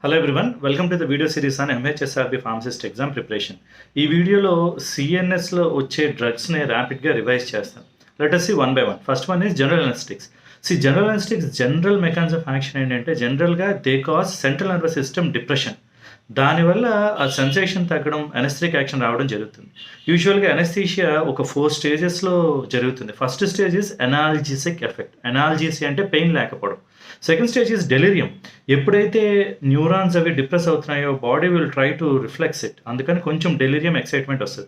Hello everyone, welcome to the video series on MHSRB pharmacist exam preparation. ఈ వీడియోలో సిఎన్ఎస్లో వచ్చే డ్రగ్స్ని ర్యాపిడ్గా రివైజ్ చేస్తాను. Let us see one by one. First one is general anaesthetics. General anaesthetics general mechanism of action ఏంటంటే జనరల్గా they cause central nervous system depression. దానివల్ల ఆ సెన్సేషన్ తగ్గడం, అనెస్థెటిక్ యాక్షన్ రావడం జరుగుతుంది. యూజువల్గా అనెస్థీషియా ఒక 4 స్టేజెస్లో జరుగుతుంది. First stage is analgesic effect. Analgesia అంటే పెయిన్ లేకపోవడం. Second stage is delirium. ఎప్పుడైతే న్యూరాన్స్ అవి డిప్రెస్ అవుతున్నాయో body will try to reflex it, అందుకని కొంచెం డెలిరియం, ఎక్సైట్మెంట్ వస్తుంది.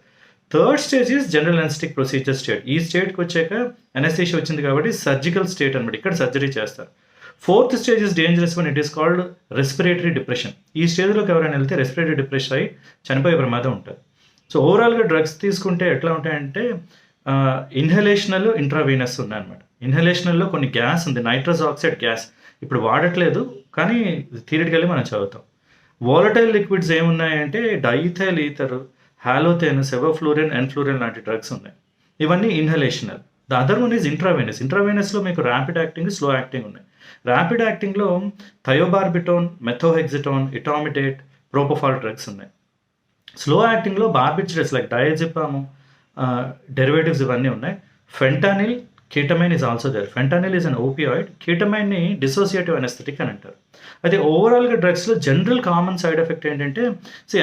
Third stage is general anaesthetic procedure state. ఈ స్టేట్కి వచ్చాక అనెస్థీషియా వచ్చింది కాబట్టి సర్జికల్ స్టేట్ అనమాట, ఇక్కడ సర్జరీ చేస్తారు. Fourth stage is dangerous one, it is called respiratory depression. ఈ స్టేజ్లోకి ఎవరైనా వెళ్తే రెస్పిరేటరీ డిప్రెషన్ అయ్యి చనిపోయే ప్రమాదం ఉంటుంది. సో ఓవరాల్గా డ్రగ్స్ తీసుకుంటే ఎట్లా ఉంటాయంటే ఇన్హలేషనల్, ఇంట్రావీనస్ ఉన్నాయన్నమాట. ఇన్హలేషనల్లో కొన్ని గ్యాస్ ఉంది, నైట్రస్ ఆక్సైడ్ గ్యాస్, ఇప్పుడు వాడట్లేదు కానీ థియరిటికల్లీ మనం చదువుతాం. వాలటైల్ లిక్విడ్స్ ఏమున్నాయంటే diethyl ether, halothane, sevoflurane, enflurane లాంటి డ్రగ్స్ ఉన్నాయి. ఇవన్నీ inhalational. The other one is intravenous. ఇంట్రావీనస్లో మీకు ర్యాపిడ్ యాక్టింగ్, స్లో యాక్టింగ్ ఉన్నాయి. ర్యాపిడ్ యాక్టింగ్లో థయోబార్బిటోన్, మెథోహెక్సిటోన్, ఇటామిడేట్, ప్రోపోఫాల్ డ్రగ్స్ ఉన్నాయి. స్లో యాక్టింగ్లో బార్బిటరేట్స్ లైక్ డయాజిపాము, డెరివేటివ్స్ ఇవన్నీ ఉన్నాయి. Fentanyl, ketamine is also there. Fentanyl is an opioid. Ketamine ని డిసోసియేటివ్ అనెస్థెటిక్ అని అంటారు. అయితే ఓవరాల్గా డ్రగ్స్లో జనరల్ కామన్ సైడ్ ఎఫెక్ట్ ఏంటంటే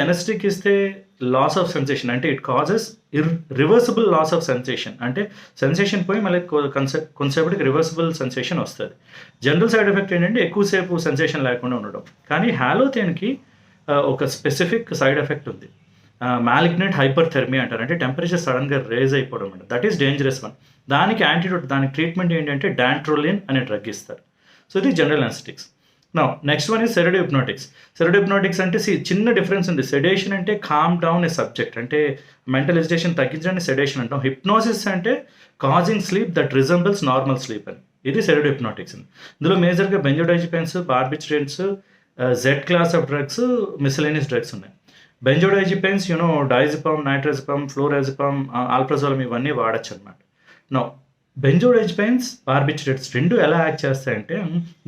అనెస్థెటిక్ ఇస్తే లాస్ ఆఫ్ సెన్సేషన్, అంటే it causes reversible loss of sensation, అంటే సెన్సేషన్ పోయి మళ్ళీ కొంతసేపటికి రివర్సిబుల్ సెన్సేషన్ వస్తుంది. జనరల్ సైడ్ ఎఫెక్ట్ ఏంటంటే ఎక్కువసేపు సెన్సేషన్ లేకుండా ఉండడం. కానీ హాలోథేన్కి ఒక స్పెసిఫిక్ సైడ్ ఎఫెక్ట్ ఉంది, మ్యాలిగ్నెంట్ హైపర్థెర్మీ అంటారు, అంటే టెంపరేచర్ సడన్గా రేజ్ అయిపోవడం అంట. That is dangerous one. దానికి యాంటీడోట్, దానికి ట్రీట్మెంట్ ఏంటంటే డాంట్రోలిన్ అనే డ్రగ్ ఇస్తారు. సో ఇది general anaesthetics. Now next one is sedative hypnotics. Sedative hypnotics అంటే చిన్న డిఫరెన్స్ ఉంది. సెడేషన్ అంటే కామ్ డౌన్ ఏ సబ్జెక్ట్, అంటే మెంటల్ ఎజిటేషన్ తగ్గించడానికి సెడేషన్ అంటాం. హిప్నోసిస్ అంటే causing sleep that resembles normal sleep అని. ఇది సెడేటివ్ హిప్నోటిక్స్. ఇందులో మేజర్గా benzodiazepines, barbiturates, Z class of drugs, miscellaneous drugs ఉన్నాయి. బెంజోడైజిపెన్స్ డైజిపమ్, నైట్రజిపమ్, ఫ్లోరైజిపమ్, ఆల్ప్రజోలం ఇవన్నీ వాడచ్చు అనమాట. నో బెంజోడైజిపెన్స్, బార్బిటరేట్స్ రెండు ఎలా యాక్ట్ చేస్తాయంటే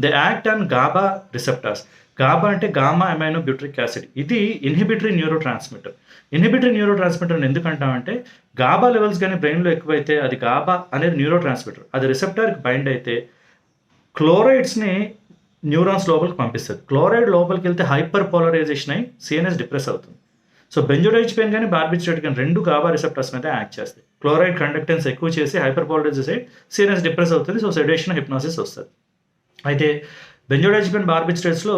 they act on GABA receptors. GABA అంటే గామా అమైనో బ్యూట్రిక్ యాసిడ్. ఇది inhibitory neurotransmitter. Inhibitory neurotransmitter ఎందుకంటామంటే గాబా లెవెల్స్ కానీ బ్రెయిన్లో ఎక్కువైతే అది గాబా అనేది న్యూరో ట్రాన్స్మిటర్, అది రిసెప్టార్కి బైండ్ అయితే క్లోరైడ్స్ని న్యూరాన్స్ లోపలికి పంపిస్తుంది. క్లోరైడ్ లోపలికి వెళ్తే హైపర్ పోలరైజేషన్ అయి సిఎన్ఎస్ డిప్రెస్ అవుతుంది. సో బెంజోడైజిపెన్ కానీ బార్బిటరేట్ కానీ రెండు గాబా రిసెప్టర్స్ మీద యాక్ట్ చేస్తాయి. క్లోరైడ్ కండక్టెన్స్ ఎక్కువ చేసి హైపర్ పోలరైజేస్ అయ్యి సిఎన్ఎస్ డిప్రెస్ అవుతుంది. సో సెడేషన్, హిప్నోసిస్ వస్తుంది. అయితే బెంజోడైజిపెన్, బార్బిటరేట్స్లో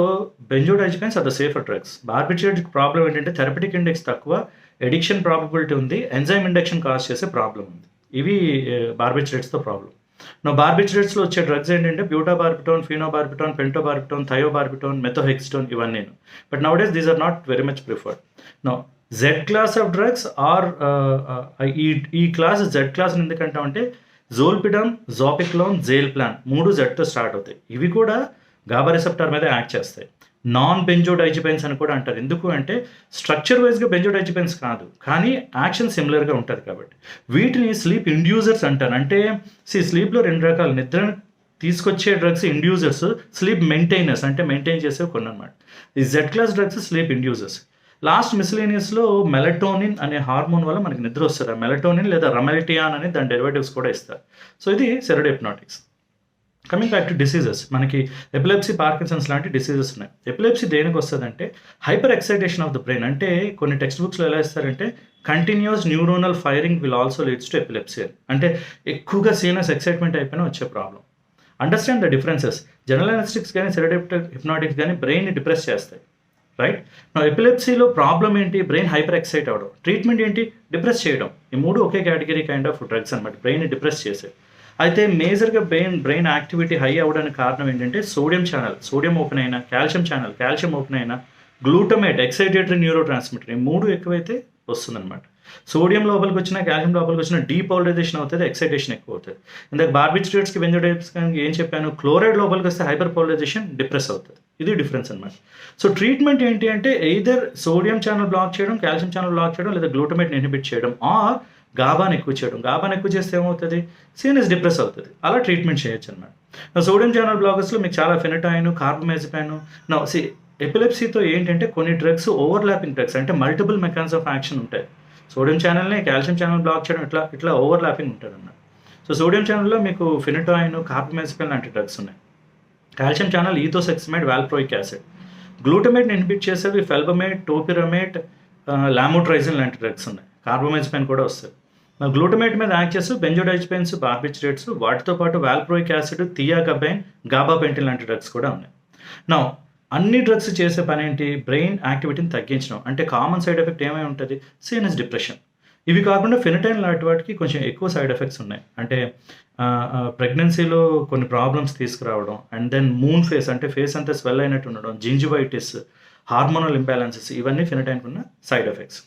benzodiazepines are the safer drugs. Barbiturate problem ఏంటంటే థెరపటిక్ ఇండెక్స్ తక్కువ, ఎడిక్షన్ ప్రాబబిలిటీ ఉంది, ఎంజైమ్ ఇండక్షన్ కాజ్ చేసే ప్రాబ్లం ఉంది. ఇవి బార్బిటరేట్స్తో ప్రాబ్లం. నా బార్బిటరేట్స్లో వచ్చే డ్రగ్స్ ఏంటంటే బ్యూటాబార్బిటోన్, ఫీనోబార్బిటోన్, పెంటోబార్బిటోన్, థయోబార్బిటోన్, మెథోహెక్సిటోన్ ఇవన్నీ. But now days these are not very much preferred. No Z class of drugs or ఈ క్లాస్ జెడ్ క్లాస్ ఎందుకంటామంటే జోల్పిడమ్, జోపిక్లోన్, జేల్ ప్లాన్ మూడు జెడ్తో స్టార్ట్ అవుతాయి. ఇవి కూడా గాబా రిసెప్టార్ మీద యాక్ట్ చేస్తాయి. నాన్ బెంజోడైజిపెన్స్ అని కూడా అంటారు. ఎందుకు అంటే స్ట్రక్చర్ వైజ్గా బెంజోడైజిపెన్స్ కాదు, కానీ యాక్షన్ సిమిలర్గా ఉంటుంది కాబట్టి. వీటిని స్లీప్ ఇండ్యూజర్స్ అంటారు. అంటే స్లీప్లో 2 రకాలు, నిద్రను తీసుకొచ్చే డ్రగ్స్ ఇండ్యూజర్స్, స్లీప్ మెయింటైనర్స్ అంటే మెయింటైన్ చేసేవి కొన్ని అనమాట. ఈ Z class drugs sleep inducers. Last మిస్లేనియస్లో మెలటోనిన్ అనే హార్మోన్ వల్ల మనకి నిద్ర వస్తుంది. మెలటోనిన్ లేదా రమెల్టియాన్ అని దాని డెరివేటివ్స్ కూడా ఇస్తారు. సో ఇది sedative hypnotics. Coming back to diseases, మనకి ఎపిలెప్సీ, పార్కిన్సన్స్ లాంటి డిసీజెస్ ఉన్నాయి. ఎపిలెప్సీ దేనికి వస్తుందంటే hyperexcitation of the brain. అంటే కొన్ని టెక్స్ట్ బుక్స్లో ఎలా ఇస్తారంటే continuous neuronal firing will also leads to epilepsy అని. అంటే ఎక్కువగా సీరియస్ ఎక్సైట్మెంట్ అయిపోయినా వచ్చే problem. Understand the differences. General anaesthetics కానీ సెడేటివ్ హిప్నోటిక్స్ కానీ బ్రెయిన్ని డిప్రెస్ చేస్తాయి, రైట్? నా ఎపిలెప్సీలో ప్రాబ్లం ఏంటి? బ్రెయిన్ హైపర్ ఎక్సైట్ అవ్వడం. ట్రీట్మెంట్ ఏంటి? డిప్రెస్ చేయడం. ఈ మూడు ఒకే కేటగిరీ కైండ్ ఆఫ్ డ్రగ్స్ అనమాట, బ్రెయిన్ని డిప్రెస్ చేసే. అయితే మేజర్గా బ్రెయిన్ యాక్టివిటీ హై అవ్వడానికి కారణం ఏంటంటే సోడియం ఓపెన్ అయినా, కాల్షియం ఓపెన్ అయినా, గ్లూటమేట్ ఎక్సైటేటరీ న్యూరో ట్రాన్స్మిటర్, ఈ మూడు ఎక్కువైతే వస్తుందన్నమాట. సోడియం లోపలికి వచ్చినా, కాల్షియం లోపలికి వచ్చినా డీపోలరైజేషన్ అవుతుంది, ఎక్సైటేషన్ ఎక్కువ అవుతుంది. ఇందాక బార్బిటరేట్స్కి, బెంజోడైజిపెన్స్కి ఏం చెప్పాను, క్లోరైడ్ లోపలికి వస్తే హైపర్ పోలరైజేషన్, డిప్రెస్ అవుతుంది. ఇది డిఫరెన్స్ అనమాట. సో ట్రీట్మెంట్ ఏంటి అంటే ఎయిదర్ సోడియం ఛానల్ బ్లాక్ చేయడం, కాల్షియం ఛానల్ బ్లాక్ చేయడం, లేదా గ్లూటమేట్ని ఇన్హిబిట్ చేయడం, ఆర్ గాబాని ఎక్కువ చేయడం. గాబాని ఎక్కువ చేస్తే ఏమవుతుంది? సిఎన్ఎస్ డిప్రెస్ అవుతుంది. అలా ట్రీట్మెంట్ చేయొచ్చు అనమాట. సోడియం ఛానల్ బ్లాకర్స్లో మీకు చాలా ఫెనటైన్, కార్బమేజపాన్, ఎపిలెప్సీతో ఏంటంటే కొన్ని డ్రగ్స్ ఓవర్లాపింగ్ డ్రగ్స్, అంటే మల్టిపుల్ మెకానిజం ఆఫ్ యాక్షన్ ఉంటాయి. సోడియం ఛానల్ని కాల్షియం ఛానల్ బ్లాక్ చేయడం ఇట్లా ఓవర్లాపింగ్ ఉంటుంది అన్నమాట. సో సోడియం ఛానల్లో మీకు ఫినిటాయిన్, కార్బమెజిపిన్ లాంటి డ్రగ్స్ ఉన్నాయి. Calcium channel ethosuximide, valproic acid. గ్లూటమేట్ని ఇన్హిబిట్ చేసేవి ఫెల్బమేట్, టోపిరమేట్, లామోట్రైజిన్ లాంటి డ్రగ్స్ ఉన్నాయి. కార్బమెజిపిన్ కూడా వస్తుంది. గ్లూటమేట్ మీద యాక్ట్ చేస్తూ బెంజోడైజపైన్స్, బార్బిట్రేట్స్, వాటితో పాటు వాల్ప్రోయిక్ యాసిడ్, థియాకబైన్, గాబాపెంటిన్ లాంటి డ్రగ్స్ కూడా ఉన్నాయి. నా అన్ని డ్రగ్స్ చేసే పని ఏంటి? బ్రెయిన్ యాక్టివిటీని తగ్గించడం. అంటే కామన్ సైడ్ ఎఫెక్ట్ ఏమై ఉంటుంది? CNS depression. ఇవి కాకుండా ఫెనటైన్ లాంటి వాటికి కొంచెం ఎక్కువ సైడ్ ఎఫెక్ట్స్ ఉన్నాయి. అంటే ప్రెగ్నెన్సీలో కొన్ని ప్రాబ్లమ్స్ తీసుకురావడం, అండ్ దెన్ మూన్ ఫేస్, అంటే ఫేస్ అంతా స్వెల్ అయినట్టు ఉండడం, జింజివైటిస్, హార్మోనల్ ఇంబ్యాలెన్సెస్, ఇవన్నీ ఫెనటైన్కి ఉన్న సైడ్ ఎఫెక్ట్స్.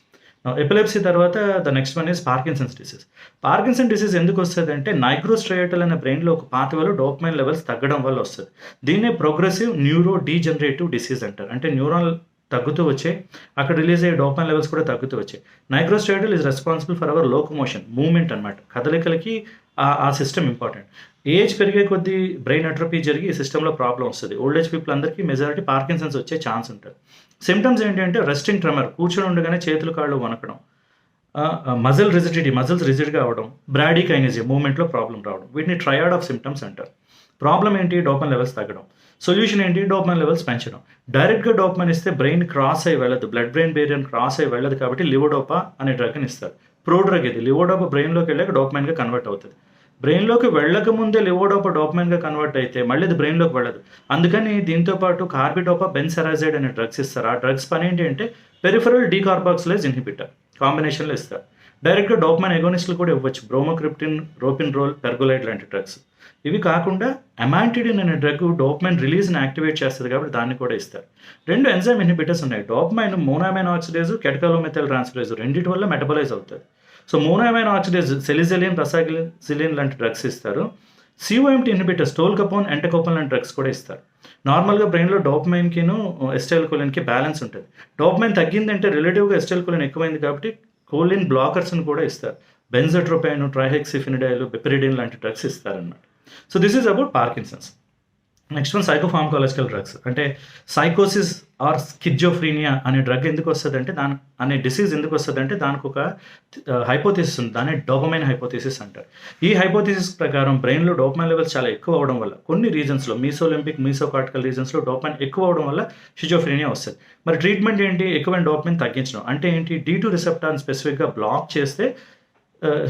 ఎపిలెప్సీ తర్వాత the next one is Parkinson's disease. Parkinson disease ఎందుకు వస్తుంది అంటే నైగ్రోస్ట్రయేటల్ అనే బ్రెయిన్లో ఒక పాత్వలో డోపమైన్ లెవెల్స్ తగ్గడం వల్ల వస్తుంది. దీన్నే ప్రోగ్రెసివ్ న్యూరో డీజనరేటివ్ డిసీజ్ అంటారు. అంటే న్యూరాన్ తగ్గుతూ వచ్చాయి, అక్కడ రిలీజ్ అయ్యే డోపమైన్ లెవెల్స్ కూడా తగ్గుతూ వచ్చాయి. Nigrostriatal is responsible for our locomotion, movement అనమాట. కదలికలకి ఆ సిస్టమ్ ఇంపార్టెంట్. ఏజ్ పెరిగే కొద్దీ బ్రెయిన్ అట్రపీ జరిగి ఈ సిస్టంలో ప్రాబ్లం వస్తుంది. ఓల్డ్ ఏజ్ పీపుల్ అందరికీ మెజారిటీ పార్కిన్సన్స్ వచ్చే ఛాన్స్ ఉంటుంది. సిమ్టమ్స్ ఏంటంటే రెస్టింగ్ ట్రెమర్, కూర్చొని ఉండగానే చేతులు కాళ్ళు వణకడం, మజిల్ రిజిడిటీ, మజిల్స్ రిజిడ్గా అవ్వడం, బ్రాడీకైనెసియా, మూవ్మెంట్లో ప్రాబ్లం రావడం. వీటిని ట్రయాడ్ ఆఫ్ సిమ్టమ్స్ అంటారు. ప్రాబ్లం ఏంటి? డోపమైన్ లెవెల్స్ తగ్గడం. సొల్యూషన్ ఏంటి? డోపమైన్ లెవెల్స్ పెంచడం. డైరెక్ట్గా డోపమైన్ ఇస్తే బ్రెయిన్ క్రాస్ అయ్యి వెళ్ళదు, బ్లడ్ బ్రెయిన్ బేరియర్ క్రాస్ అయ్యి వెళ్ళదు. కాబట్టి లివోడోపా అనే డ్రగ్ని ఇస్తారు. ప్రో డ్రగ్ ఇది. లివోడోపా బ్రెయిన్లోకి వెళ్ళాక డోపమైన్గా కన్వర్ట్ అవుతుంది. బ్రెయిన్లోకి వెళ్ళకముందే లివోడోపా డోపమైన్గా కన్వర్ట్ అయితే మళ్ళీ ఇది బ్రెయిన్లోకి వెళ్ళదు. అందుకని దీంతో పాటు కార్బిడోపా, బెన్సెరాజైడ్ అనే డ్రగ్స్ ఇస్తారు. ఆ డ్రగ్స్ పని ఏంటి అంటే పెరిఫరల్ డీకార్బాక్సిలేజ్ ఇన్హిబిటర్ కాంబినేషన్లో ఇస్తారు. డైరెక్ట్గా డోపమైన్ ఎగోనిస్టులు కూడా ఇవ్వచ్చు. బ్రోమోక్రిప్టిన్, రోపిన్రోల్, పెర్గోలైడ్ లాంటి డ్రగ్స్. ఇవి కాకుండా అమాంటిడిన్ అనే డ్రగ్ డోపమైన్ రిలీజ్ని యాక్టివేట్ చేస్తుంది కాబట్టి దాన్ని కూడా ఇస్తారు. 2 ఎంజైమ్ ఇన్హిబిటర్స్ ఉన్నాయి. డోపమైన్ మోనోమైన్ ఆక్సిడేజ్, కెటకాలోమెథైల్ ట్రాన్స్ఫరేజ్, రెండింటి వల్ల మెటబలైజ్ అవుతుంది. సో మోనోమైన్ ఆక్సిడేజ్ సెలిజలిన్, రసాగిలిన్ లాంటి డ్రగ్స్ ఇస్తారు. సిఓఎంటీ ఇన్హిబిటర్స్, టోల్కపోన్, ఎంటకోపన్ లాంటి డ్రగ్స్ కూడా ఇస్తారు. నార్మల్గా బ్రెయిన్లో డోపమైన్కిను ఎస్టైల్కోలిన్కి బ్యాలెన్స్ ఉంటుంది. డోపమైన్ తగ్గిందంటే రిలేటివ్గా ఎస్టైల్కోలిన్ ఎక్కువైంది కాబట్టి కోలిన్ బ్లాకర్స్ని కూడా ఇస్తారు. బెంజోట్రోపైన్, ట్రైహెక్సిఫినిడైల్, బెపిరిడిన్ లాంటి డ్రగ్స్ ఇస్తారన్నమాట. So this is about Parkinson's. Next one psychopharmacological drugs. అంటే సైకోసిస్ ఆర్ స్కిజోఫ్రీనియా అనే డ్రగ్ ఎందుకు వస్తుంది అంటే అనే డిసీజ్ ఎందుకు వస్తుంది అంటే దానికి ఒక హైపోథిసిస్ ఉంది. దాన్ని డోపమైన్ హైపోథిసిస్ అంటారు. ఈ హైపోథిసిస్ ప్రకారం బ్రెయిన్లో డోపమైన్ లెవెల్స్ చాలా ఎక్కువ అవడం వల్ల కొన్ని రీజన్స్లో, మీసోలింపిక్, మీసోకార్టికల్ రీజన్స్లో డోపమైన్ ఎక్కువ అవడం వల్ల షిజోఫ్రీనియా వస్తుంది. మరి ట్రీట్మెంట్ ఏంటి? ఎక్కువైన డోపమైన్ తగ్గించడం. అంటే ఏంటి? D2 రిసెప్టార్ని స్పెసిఫిక్గా బ్లాక్ చేస్తే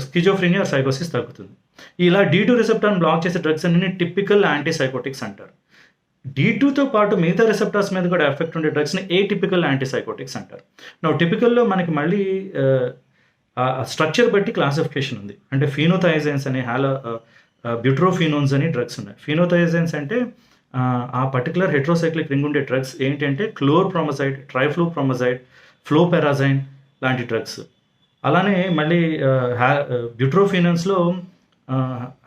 స్కిజోఫ్రీనియా సైకోసిస్ తగ్గుతుంది. ఇలా D2 రిసెప్టార్ని బ్లాక్ చేసే డ్రగ్స్ అన్ని టిపికల్ యాంటీసైకోటిక్స్ అంటారు. D2తో పాటు మిగతా రిసెప్టార్స్ మీద కూడా ఎఫెక్ట్ ఉండే డ్రగ్స్ని ఏటిపికల్ యాంటీసైకోటిక్స్ అంటారు. నా టిపికల్లో మనకి మళ్ళీ స్ట్రక్చర్ బట్టి క్లాసిఫికేషన్ ఉంది. అంటే ఫీనోథైజైన్స్ అని, బ్యూట్రోఫినోన్స్ అని డ్రగ్స్ ఉన్నాయి. ఫీనోథైజైన్స్ అంటే ఆ పర్టికులర్ హెట్రోసైక్లిక్ రింగ్ ఉండే డ్రగ్స్ ఏంటంటే క్లోర్ప్రోమజైడ్, ట్రైఫ్లూప్రోమజైడ్, ఫ్లోపెరాజైన్ లాంటి డ్రగ్స్. అలానే మళ్ళీ బ్యూట్రోఫినన్స్లో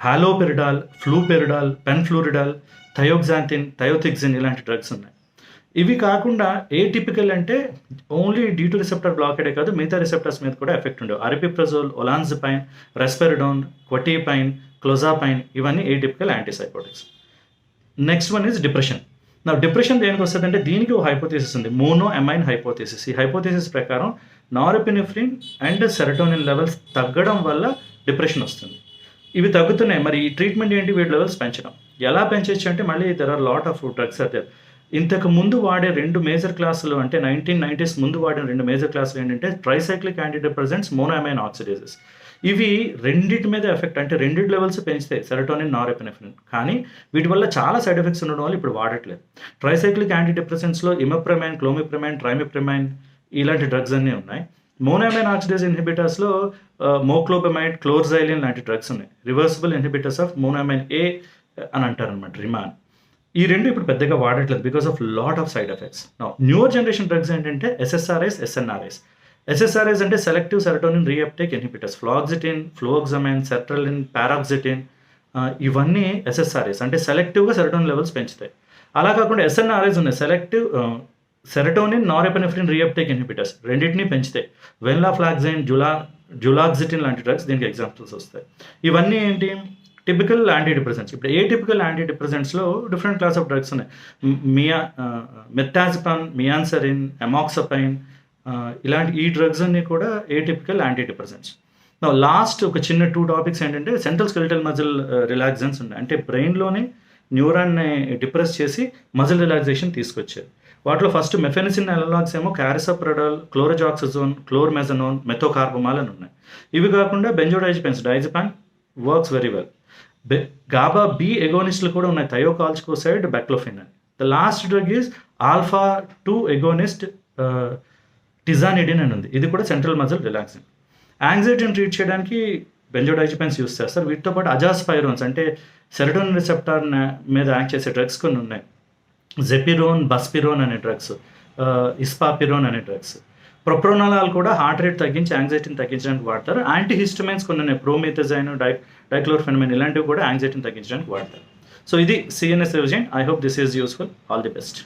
హాలోపెరిడాల్, ఫ్లూపెరిడాల్, పెన్ఫ్లూరిడాల్, థయోగ్జాంతిన్, థయోథిక్సిన్ ఇలాంటి డ్రగ్స్ ఉన్నాయి. ఇవి కాకుండా ఏటిపికల్ అంటే ఓన్లీ D2 రిసెప్టర్ బ్లాకేడే కాదు, మిగతా రిసెప్టర్స్ మీద కూడా ఎఫెక్ట్ ఉండవు. అరిపిప్రజోల్, ఒలాన్జిపైన్, రెస్పెరిడోన్, క్వటీపైన్, క్లోజాపైన్ ఇవన్నీ atypical antipsychotics. Next one is depression. నా డిప్రెషన్ దేనికి వస్తుంది అంటే దీనికి ఒక హైపోథిసిస్ ఉంది, మోనోఎమైన్ హైపోథిసిస్. ఈ హైపోథిసిస్ ప్రకారం నారెపినెఫ్రిన్ అండ్ సెరటోనిన్ లెవెల్స్ తగ్గడం వల్ల డిప్రెషన్ వస్తుంది. ఇవి తగ్గుతున్నాయి. మరి ఈ ట్రీట్మెంట్ ఏంటి? వీటి లెవెల్స్ పెంచడం. ఎలా పెంచవచ్చు అంటే మళ్ళీ there are lot of drugs are there. ఇంతకు ముందు వాడే 2 మేజర్ క్లాసులు, అంటే 1990s ముందు వాడిన 2 మేజర్ క్లాసులు ఏంటంటే ట్రైసైక్లిక్ యాంటీడిప్రెసెంట్స్, మోనోఎమైన్ ఆక్సిడేజెస్. ఇవి రెండింటి మీద ఎఫెక్ట్, అంటే రెండింటి లెవెల్స్ పెంచుతాయి, సెరటోనిన్, నారెపినెఫ్రిన్. కానీ వీటి వల్ల చాలా సైడ్ ఎఫెక్ట్స్ ఉండడం వల్ల ఇప్పుడు వాడట్లేదు. ట్రైసైక్లిక్ యాంటీడిప్రెసెంట్స్లో ఇమెప్రమైన్, క్లోమిప్రమైన్, ట్రైమిప్రమైన్ ఇలాంటి డ్రగ్స్ అన్నీ ఉన్నాయి. మోనోఎమైన్ ఆక్సిడేజ్ ఇన్హిబిటర్స్లో మోక్లోబమైడ్, క్లోర్జైలిన్ లాంటి డ్రగ్స్ ఉన్నాయి. రివర్సిబుల్ ఇన్హిబిటర్స్ ఆఫ్ మోనోఎమైన్ ఏ అని అంటారు అనమాట, రిమాన్. ఈ రెండు ఇప్పుడు పెద్దగా వాడట్లేదు because of lot of side effects. Newer generation drugs ఏంటంటే SSRIs, SNRIs. SSRIs అంటే సెలెక్టివ్ సెరటోనిన్ రీఅప్టేక్ ఇన్హిబిటర్స్. ఫ్లాక్సిటిన్, ఫ్లోక్సమైన్, సెర్ట్రలిన్, పారాక్సిటిన్ ఇవన్నీ SSRIs అంటే సెలెక్టివ్గా సెరటోనిన్ లెవెల్స్ పెంచుతాయి. అలా కాకుండా SNRIs ఉన్నాయి, selective serotonin, norepinephrine reuptake inhibitors, రెండింటినీ పెంచుతాయి. వెన్లాఫ్లాక్సైన్, జులాక్సిటిన్ లాంటి డ్రగ్స్ దీనికి ఎగ్జాంపుల్స్ వస్తాయి. ఇవన్నీ ఏంటి? Typical antidepressants. ఇప్పుడు ఏటిపికల్ యాంటీ డిప్రెసెంట్స్లో డిఫరెంట్ క్లాస్ ఆఫ్ డ్రగ్స్ ఉన్నాయి. మెథాజిపాన్, మియాన్సరిన్, ఎమాక్సపైన్, ఇలాంటి ఈ డ్రగ్స్ అన్నీ కూడా ఏటిపికల్ యాంటీ డిప్రెసెంట్స్. లాస్ట్ ఒక చిన్న 2 టాపిక్స్ ఏంటంటే సెంట్రల్ స్కెలిటల్ మజిల్ రిలాక్సెంట్స్ ఉన్నాయి. అంటే బ్రెయిన్లోనే న్యూరాన్ని డిప్రెస్ చేసి మజిల్ రిలాక్సేషన్ తీసుకొచ్చారు. వాటిలో ఫస్ట్ మెఫెనిసిన్ అనలాగ్స్ ఏమో క్యారిసోప్రడోల్, క్లోరజాక్సిజోన్, క్లోర్మెజనోన్, మెథోకార్బమాల్ అని ఉన్నాయి. ఇవి కాకుండా benzodiazepines, diazepam works very well. GABA B ఎగోనిస్ట్లు కూడా ఉన్నాయి, థయోకాల్చికోసైడ్, బెక్లోఫిన్ అని. The last drug is alpha 2 agonist tizanidine అని ఉంది. ఇది కూడా సెంట్రల్ మజిల్ రిలాక్సింగ్. యాంగ్జైటీని ట్రీట్ చేయడానికి బెంజోడైజపైన్స్ యూస్ చేస్తారు. వీటితో పాటు అజాస్పైరోన్స్ అంటే సెరటోనిన్ రిసెప్టార్ మీద యాక్ట్ చేసే డ్రగ్స్ కొన్ని ఉన్నాయి. జెపిరోన్, బస్పిరోన్ అనే డ్రగ్స్, ఇస్పాపిరోన్ అనే డ్రగ్స్. ప్రొప్రోనలాల్ కూడా హార్ట్ రేట్ తగ్గించి యాంగ్జైటీని తగ్గించడానికి వాడతారు. యాంటీహిస్టమైన్స్ కొన్ని ఉన్నాయి, ప్రోమిథజైన్, డైక్లోర్ఫెనమైన్, ఇలాంటివి కూడా యాంగ్జైటీని తగ్గించడానికి వాడతారు. సో ఇది CNS revision. I hope this is useful. All the best.